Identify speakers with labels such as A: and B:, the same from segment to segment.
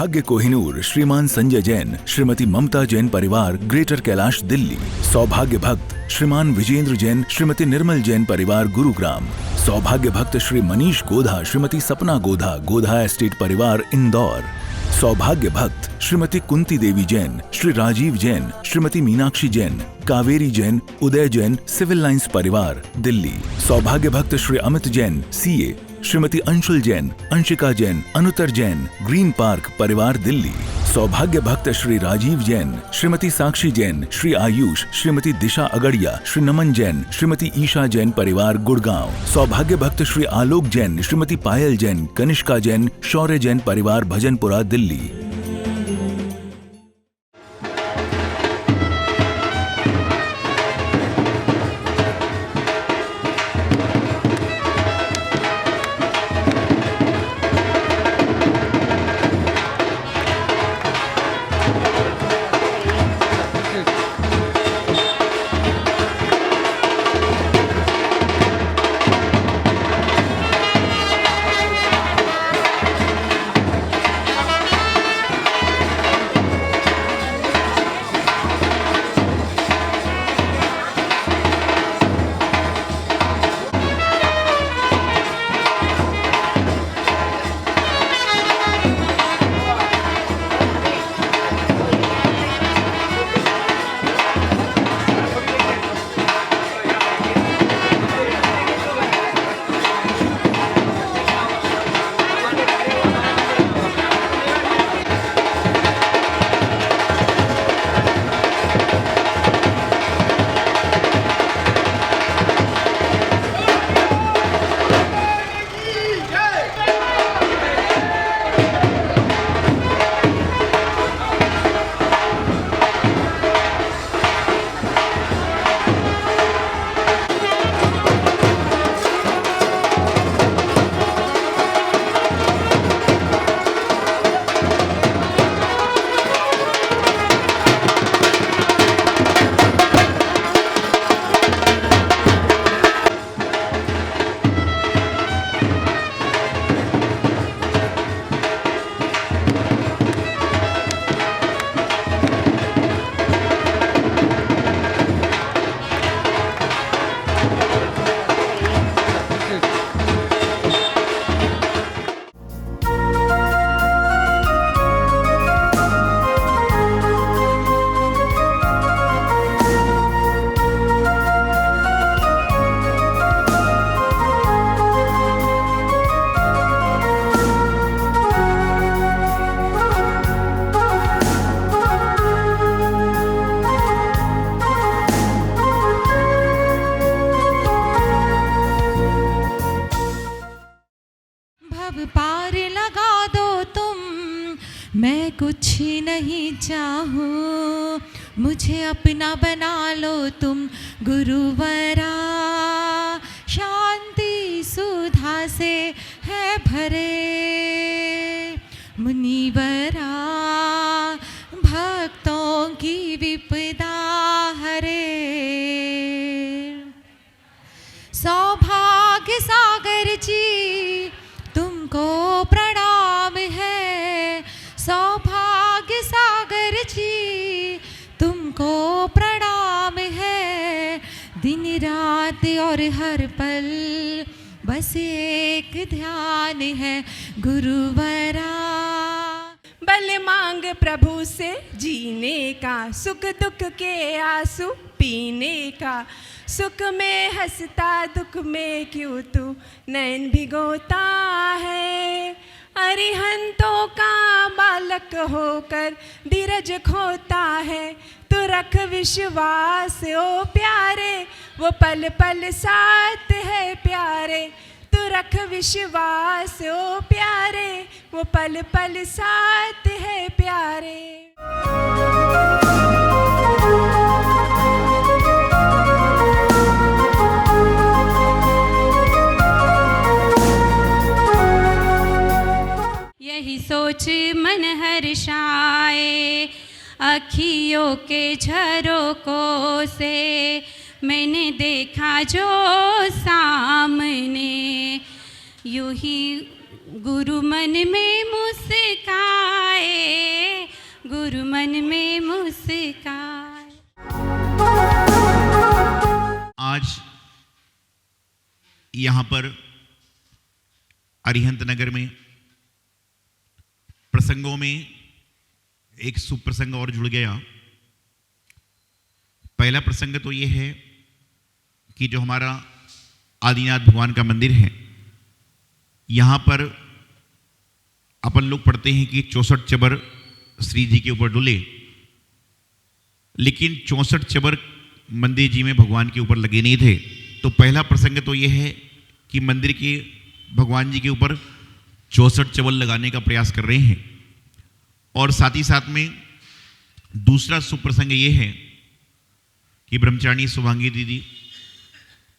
A: सौभाग्य कोहिनूर श्रीमान संजय जैन श्रीमती ममता जैन परिवार ग्रेटर कैलाश दिल्ली। सौभाग्य भक्त श्रीमान विजेंद्र जैन श्रीमती निर्मल जैन परिवार गुरुग्राम। सौभाग्य भक्त श्री मनीष गोधा श्रीमती सपना गोधा गोधा एस्टेट परिवार इंदौर। सौभाग्य भक्त श्रीमती कुंती देवी जैन श्री राजीव जैन श्रीमती मीनाक्षी जैन कावेरी जैन उदय जैन सिविल लाइंस परिवार दिल्ली। सौभाग्य भक्त Shri Amit Jain CA Shrimati Anshul Jain Anshika Jain Anuttar Jain green park परिवार दिल्ली। सौभाग्य भक्त श्री राजीव जैन श्रीमती साक्षी जैन श्री आयुष श्रीमती दिशा अगड़िया श्री नमन जैन श्रीमती ईशा जैन परिवार गुड़गांव। सौभाग्य भक्त श्री आलोक जैन श्रीमती पायल जैन कनिष्का जैन शौर्य जैन परिवार भजनपुरा दिल्ली।
B: मैं कुछ नहीं चाहूँ, मुझे अपना बना लो तुम गुरुवरा। शांति सुधा से है भरे मुनिवरा, भक्तों की विपदा हरे। सौभाग्य सागर जी तुमको प्रणाम है, सौभाग्य सागर जी तुमको प्रणाम है। दिन रात और हर पल बस एक ध्यान है गुरुवरा।
C: बल मांग प्रभु से जीने का, सुख दुख के आंसू पीने का। सुख में हंसता दुख में क्यों तू नैन भिगोता है। अरिहंतों का बालक होकर धीरज खोता है। तू रख विश्वास ओ प्यारे, वो पल पल साथ है प्यारे। तू रख विश्वास ओ प्यारे, वो पल पल साथ है प्यारे।
D: यही सोच मन हर्षाए, अखियों के झरोकों से मैंने देखा जो सामने। यूं ही गुरु मन में मुस्काए, गुरु मन में मुस्काए।
E: आज यहाँ पर अरिहंत नगर में प्रसंगों में एक सुप्रसंग और जुड़ गया। पहला प्रसंग तो ये है कि जो हमारा आदिनाथ भगवान का मंदिर है, यहाँ पर अपन लोग पढ़ते हैं कि 64 चबर श्री जी के ऊपर डुले, लेकिन 64 चबर मंदिर जी में भगवान के ऊपर लगे नहीं थे। तो पहला प्रसंग तो ये है कि मंदिर के भगवान जी के ऊपर 64 चबर लगाने का प्रयास कर रहे हैं। और साथ ही साथ में दूसरा सुप्रसंग ये है कि ब्रह्मचारिणी शुभांगी दीदी,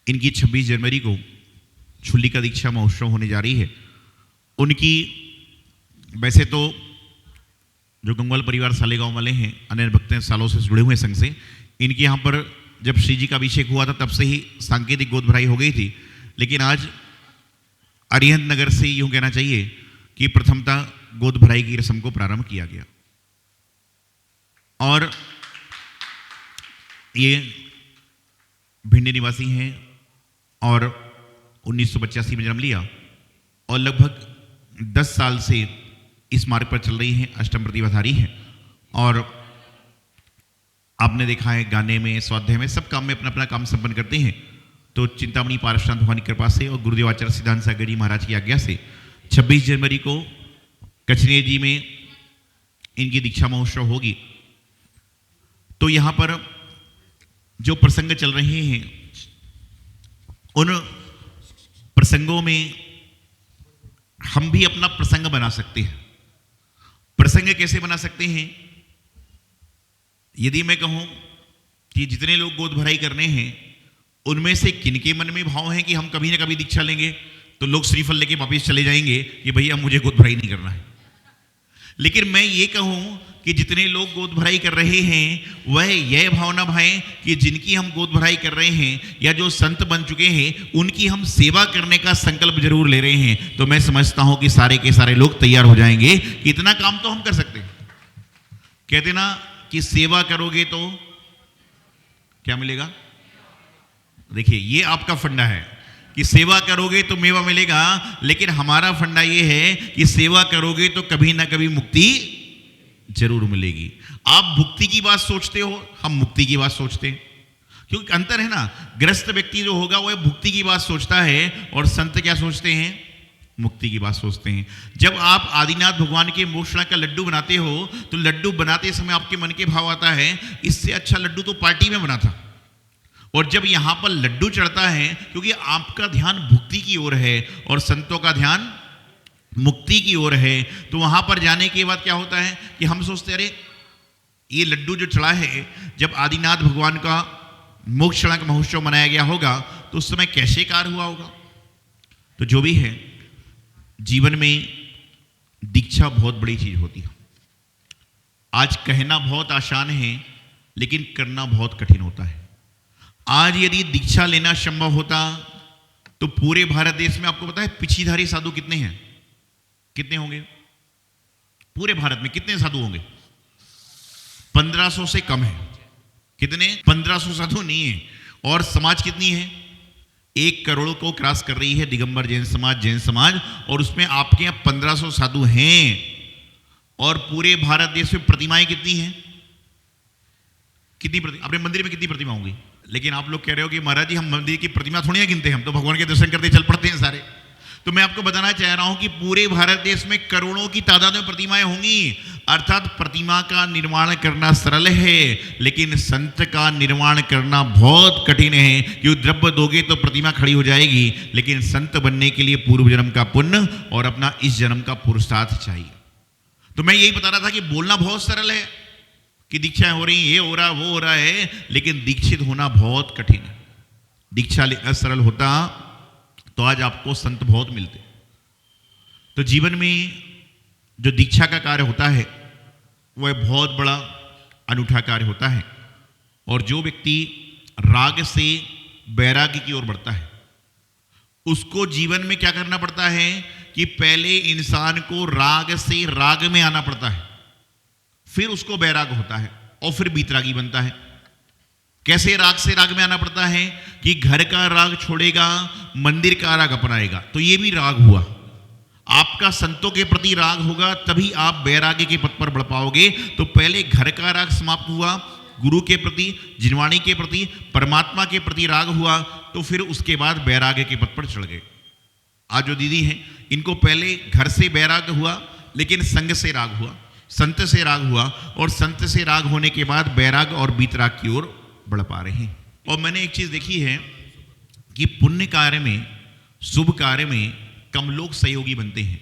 E: इनकी 26 जनवरी को छुल्ली का दीक्षा महोत्सव होने जा रही है। उनकी वैसे तो जो गंगवाल परिवार सालेगांव वाले हैं, अन्य भक्त हैं, सालों से जुड़े हुए संघ से, इनके यहाँ पर जब श्री जी का अभिषेक हुआ था तब से ही सांकेतिक गोद भराई हो गई थी। लेकिन आज अरिहंत नगर से यूं कहना चाहिए कि प्रथमतः गोद भराई की रस्म को प्रारंभ किया गया। और ये भिंडी निवासी हैं और 1985 में जन्म लिया और लगभग 10 साल से इस मार्ग पर चल रही हैं, अष्टम प्रतिभाधारी हैं। और आपने देखा है गाने में, स्वाध्याय में, सब काम में अपना अपना काम संपन्न करते हैं। तो चिंतामणि पारसनाथ भगवान की कृपा से और गुरुदेव आचार्य सिद्धांत सागर जी महाराज की आज्ञा से 26 जनवरी को कचनेर जी में इनकी दीक्षा महोत्सव होगी। तो यहाँ पर जो प्रसंग चल रहे हैं, उन प्रसंगों में हम भी अपना प्रसंग बना सकते हैं। प्रसंग कैसे बना सकते हैं? यदि मैं कहूं कि जितने लोग गोद भराई करने हैं, उनमें से किनके मन में भाव है कि हम कभी ना कभी दीक्षा लेंगे, तो लोग श्रीफल लेके वापिस चले जाएंगे कि भैया मुझे गोद भराई नहीं करना है। लेकिन मैं ये कहूं कि जितने लोग गोद भराई कर रहे हैं, वह यह भावना भाएं कि जिनकी हम गोद भराई कर रहे हैं या जो संत बन चुके हैं, उनकी हम सेवा करने का संकल्प जरूर ले रहे हैं। तो मैं समझता हूं कि सारे के सारे लोग तैयार हो जाएंगे कि इतना काम तो हम कर सकते हैं। कहते ना कि सेवा करोगे तो क्या मिलेगा? देखिए, ये आपका फंडा है कि सेवा करोगे तो मेवा मिलेगा, लेकिन हमारा फंडा ये है कि सेवा करोगे तो कभी ना कभी मुक्ति जरूर मिलेगी। आप भुक्ति की बात सोचते हो, हम मुक्ति की बात सोचते हैं, क्योंकि अंतर है ना। ग्रस्त व्यक्ति जो होगा वह भुक्ति की बात सोचता है और संत क्या सोचते हैं? मुक्ति की बात सोचते हैं। जब आप आदिनाथ भगवान के मोक्षणा का लड्डू बनाते हो, तो लड्डू बनाते समय आपके मन के भाव आता है, इससे अच्छा लड्डू तो पार्टी में बना था। और जब यहां पर लड्डू चढ़ता है, क्योंकि आपका ध्यान भुक्ति की ओर है और संतों का ध्यान मुक्ति की ओर है, तो वहां पर जाने के बाद क्या होता है कि हम सोचते, अरे ये लड्डू जो चढ़ा है, जब आदिनाथ भगवान का मोक्षणा का महोत्सव मनाया गया होगा तो उस समय कैसे कार्य हुआ होगा। तो जो भी है, जीवन में दीक्षा बहुत बड़ी चीज होती है। आज कहना बहुत आसान है, लेकिन करना बहुत कठिन होता है। आज यदि दीक्षा लेना संभव होता तो पूरे भारत देश में आपको पता है पिछीधारी साधु कितने हैं? कितने होंगे? पूरे भारत में कितने साधु होंगे? 1500 से कम है। कितने? 1500 साधु नहीं है। और समाज कितनी है? 1 करोड़ को क्रॉस कर रही है दिगंबर जैन समाज, और उसमें आपके यहाँ 1500 साधु हैं। और पूरे भारत देश में प्रतिमाएं कितनी हैं? कितनी अपने मंदिर में कितनी प्रतिमा होंगी? लेकिन आप लोग कह रहे हो कि महाराज जी हम मंदिर की प्रतिमा थोड़ी ना गिनते हैं, हम तो भगवान के दर्शन करते चल पड़ते हैं सारे। तो मैं आपको बताना चाह रहा हूं कि पूरे भारत देश में करोड़ों की तादाद में प्रतिमाएं होंगी। अर्थात प्रतिमा का निर्माण करना सरल है, लेकिन संत का निर्माण करना बहुत कठिन है। क्योंकि द्रव्य दोगे तो प्रतिमा खड़ी हो जाएगी, लेकिन संत बनने के लिए पूर्व जन्म का पुण्य और अपना इस जन्म का पुरुषार्थ चाहिए। तो मैं यही बता रहा था कि बोलना बहुत सरल है कि दीक्षाएं हो रही, ये हो रहा, वो हो रहा है, लेकिन दीक्षित होना बहुत कठिन है। दीक्षा लेना सरल होता तो आज आपको संत बहुत मिलते। तो जीवन में जो दीक्षा का कार्य होता है वह बहुत बड़ा अनूठा कार्य होता है। और जो व्यक्ति राग से वैराग्य की ओर बढ़ता है, उसको जीवन में क्या करना पड़ता है कि पहले इंसान को राग से राग में आना पड़ता है, फिर उसको बैराग होता है और फिर बीतरागी बनता है। कैसे राग से राग में आना पड़ता है कि घर का राग छोड़ेगा, मंदिर का राग अपनाएगा, तो ये भी राग हुआ। आपका संतों के प्रति राग होगा तभी आप बैरागी के पद पर बढ़ पाओगे। तो पहले घर का राग समाप्त हुआ, गुरु के प्रति, जिनवाणी के प्रति, परमात्मा के प्रति राग हुआ, तो फिर उसके बाद बैराग के पद पर चढ़ गए। आज जो दीदी हैं, इनको पहले घर से बैराग हुआ, लेकिन संग से राग हुआ, संत से राग हुआ, और संत से राग होने के बाद बैराग और बीतराग की ओर बढ़ पा रहे हैं। और मैंने एक चीज देखी है कि पुण्य कार्य में, शुभ कार्य में कम लोग सहयोगी बनते हैं।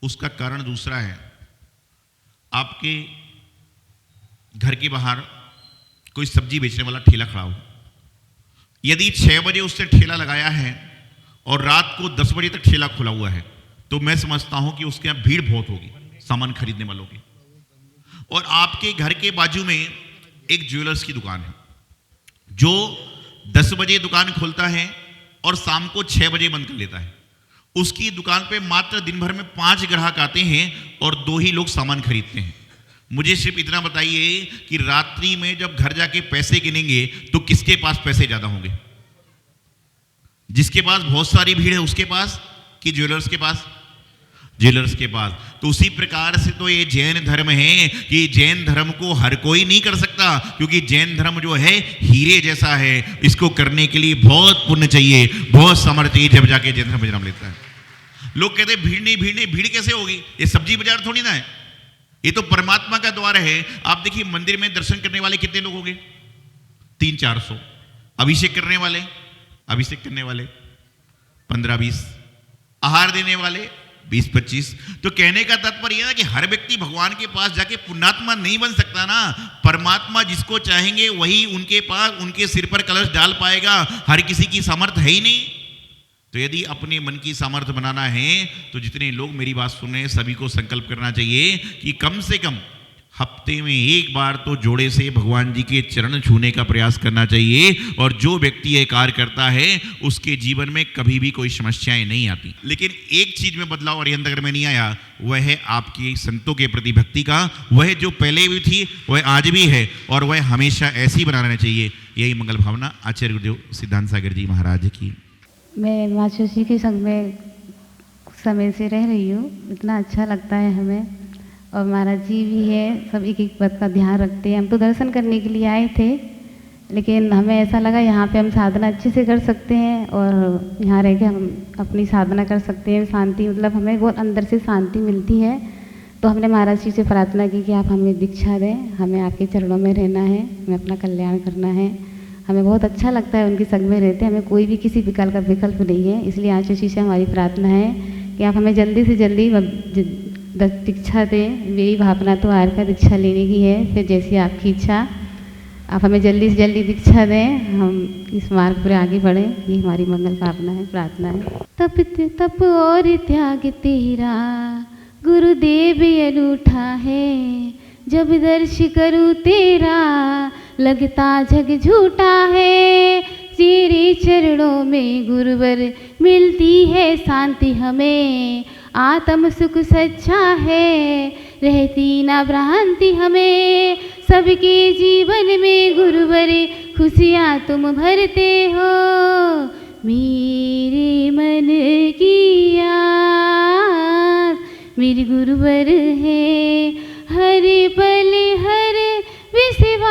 E: उसका कारण दूसरा है, आपके घर के बाहर कोई सब्जी बेचने वाला ठेला खड़ा हो, यदि 6 बजे उसने ठेला लगाया है और रात को 10 बजे तक ठेला खुला हुआ है, तो मैं समझता हूं कि उसके यहां भीड़ बहुत होगी सामान खरीदने वालों की। और आपके घर के बाजू में एक ज्वेलर्स की दुकान है, जो 10 बजे दुकान खोलता है और शाम को 6 बजे बंद कर लेता है। उसकी दुकान पे मात्र दिन भर में 5 ग्राहक आते हैं और 2 ही लोग सामान खरीदते हैं। मुझे सिर्फ इतना बताइए कि रात्रि में जब घर जाके पैसे गिनेंगे तो किसके पास पैसे ज्यादा होंगे? जिसके पास बहुत सारी भीड़ है उसके पास, कि ज्वेलर्स के पास? ज्वेलर्स के पास। तो उसी प्रकार से तो ये जैन धर्म है कि जैन धर्म को हर कोई नहीं कर सकता, क्योंकि जैन धर्म जो है हीरे जैसा है। इसको करने के लिए बहुत पुण्य चाहिए, बहुत सामर्थ्य चाहिए, जब जाके जैन धर्म जन्म लेता है। लोग कहते हैं भीड़ नहीं, भीड़ नहीं, भीड़ कैसे होगी? ये सब्जी बाजार थोड़ी ना है, ये तो परमात्मा का द्वार है। आप देखिए मंदिर में दर्शन करने वाले कितने लोग होंगे? 300-400। अभिषेक करने वाले 15-20, आहार देने वाले 20-25। तो कहने का तात्पर्य यह है कि हर व्यक्ति भगवान के पास जाके पुण्यात्मा नहीं बन सकता ना। परमात्मा जिसको चाहेंगे वही उनके पास, उनके सिर पर कलश डाल पाएगा। हर किसी की सामर्थ्य है ही नहीं। तो यदि अपने मन की सामर्थ्य बनाना है तो जितने लोग मेरी बात सुन रहे हैं सभी को संकल्प करना चाहिए कि कम से कम हफ्ते में एक बार तो जोड़े से भगवान जी के चरण छूने का प्रयास करना चाहिए। और जो व्यक्ति ये कार्य करता है उसके जीवन में कभी भी कोई समस्याएं नहीं आती। लेकिन एक चीज में बदलाव अरिहंत में नहीं आया, वह है आपकी संतों के प्रति भक्ति का। वह जो पहले भी थी वह आज भी है और वह हमेशा ऐसी बनाना चाहिए। यही मंगल भावना आचार्य गुरुदेव सिद्धांत सागर जी महाराज की।
F: मैं माँ शशि के संग में समय से रह रही हूँ, इतना अच्छा लगता है हमें। और महाराज जी भी है, सब एक एक बात का ध्यान रखते हैं। हम तो दर्शन करने के लिए आए थे, लेकिन हमें ऐसा लगा यहाँ पे हम साधना अच्छे से कर सकते हैं और यहाँ रह के हम अपनी साधना कर सकते हैं। शांति, मतलब हमें बहुत अंदर से शांति मिलती है। तो हमने महाराज जी से प्रार्थना की कि आप हमें दीक्षा दें, हमें आपके चरणों में रहना है, हमें अपना कल्याण करना है। हमें बहुत अच्छा लगता है उनके संग में रहते, हमें कोई भी किसी प्रकार का विकल्प नहीं है। इसलिए आज शशि से हमारी प्रार्थना है कि आप हमें जल्दी से जल्दी दीक्षा दें। मेरी भावना तो आर का दीक्षा लेने की है, फिर जैसी आपकी इच्छा, आप हमें जल्दी से जल्दी दीक्षा दें, हम इस मार्ग पर आगे बढ़ें। ये हमारी मंगल भावना है, प्रार्थना है। तप और त्याग तेरा गुरुदेव अनूठा है, जब दर्श करूँ तेरा लगता जग झूठा है। तेरे चरणों में गुरुवर मिलती है शांति हमें, आत्म सुख सच्चा है, रहती ना भ्रांति हमें। सबके जीवन में गुरुवर खुशियाँ तुम भरते हो, मेरे मन की आस मेरी गुरुवर है। हर पल हर विश्वास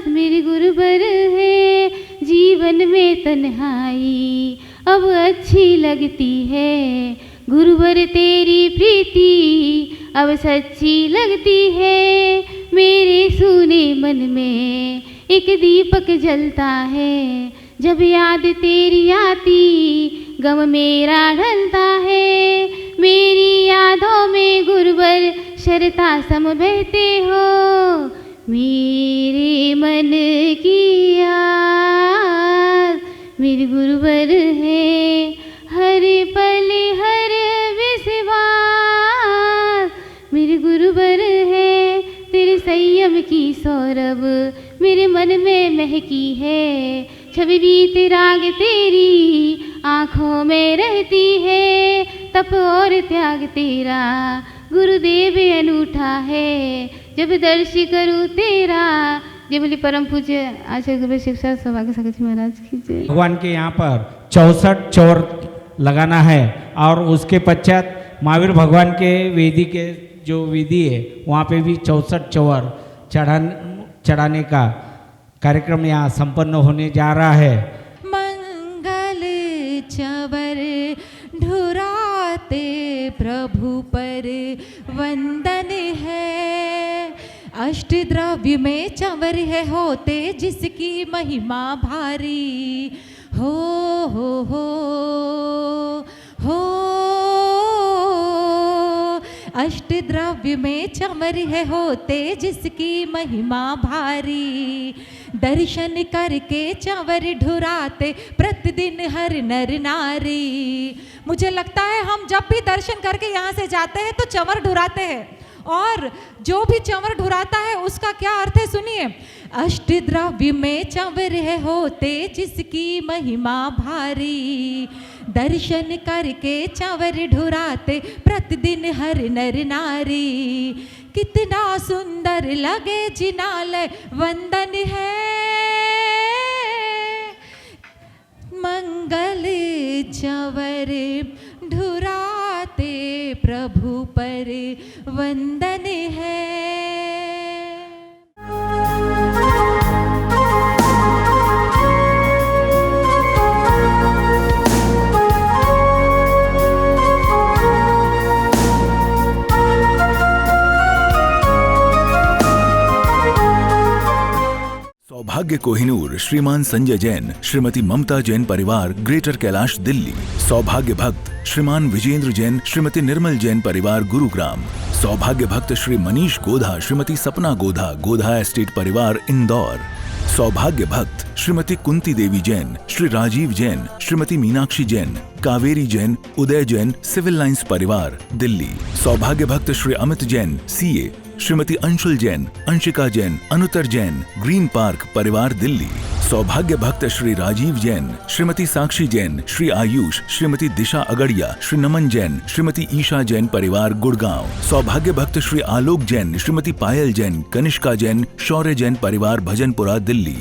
F: मेरी गुरुवर है। जीवन में तन्हाई अब अच्छी लगती है, गुरुवर तेरी प्रीति अब सच्ची लगती है। मेरे सूने मन में एक दीपक जलता है, जब याद तेरी आती गम मेरा ढलता है। मेरी यादों में गुरुवर शरता सम बहते हो, मेरे मन की आस मेरी गुरुवर है। हर पल हर विश्वास मेरी गुरुवर है। तेरे संयम की सौरभ मेरे मन में महकी है, छवि बीत राग तेरी आँखों में रहती है तप और त्याग तेरा, गुरुदेव अनूठा है जब दर्शी करूँ तेरा। जय बोली परम पूज्य आचार्य गुरु शिक्षा सौभाग्य सागर जी महाराज की जय।
G: भगवान के यहाँ पर 64 चौर लगाना है और उसके पश्चात महावीर भगवान के वेदी के जो विधि है वहाँ पे भी 64 चौर चढ़ाने का कार्यक्रम यहाँ संपन्न होने जा रहा है।
B: मंगल चवर ढुराते प्रभु पर वंदन है, अष्ट द्रव्य में चंवर है होते जिसकी महिमा भारी। हो अष्ट द्रव्य में चमर है होते जिसकी महिमा भारी। दर्शन करके चंवर ढुराते प्रतिदिन हर नर नारी। मुझे लगता है हम जब भी दर्शन करके यहाँ से जाते हैं तो चंवर ढुराते हैं, और जो भी चंवर ढुराता है उसका क्या अर्थ है सुनिए। अष्ट द्रव्य में चंवर है होते जिसकी महिमा भारी। दर्शन करके चंवर ढुराते प्रतिदिन हर नर नारी। कितना सुंदर लगे जिनालय वंदन है, मंगल चंवर ढुराते प्रभु पर वंदन है।
A: सौभाग्य कोहिनूर श्रीमान संजय जैन, श्रीमती ममता जैन परिवार, ग्रेटर कैलाश दिल्ली। सौभाग्य भक्त श्रीमान विजेंद्र जैन, श्रीमती निर्मल जैन परिवार, गुरुग्राम। सौभाग्य भक्त श्री मनीष गोधा, श्रीमती सपना गोधा, गोधा एस्टेट परिवार, इंदौर। सौभाग्य भक्त श्रीमती कुंती देवी जैन, श्री राजीव जैन, श्रीमती मीनाक्षी जैन, कावेरी जैन, उदय जैन, सिविल लाइंस परिवार, दिल्ली। सौभाग्य भक्त Shri Amit Jain, CA, Shrimati Anshul Jain, Anshika Jain, Anuttar Jain, green park परिवार, दिल्ली। सौभाग्य भक्त श्री राजीव जैन, श्रीमती साक्षी जैन, श्री आयुष, श्रीमती दिशा अगड़िया, श्री नमन जैन, श्रीमती ईशा जैन परिवार, गुड़गांव। सौभाग्य भक्त श्री आलोक जैन, श्रीमती पायल जैन, कनिष्का जैन, शौर्य जैन परिवार, भजनपुरा, दिल्ली।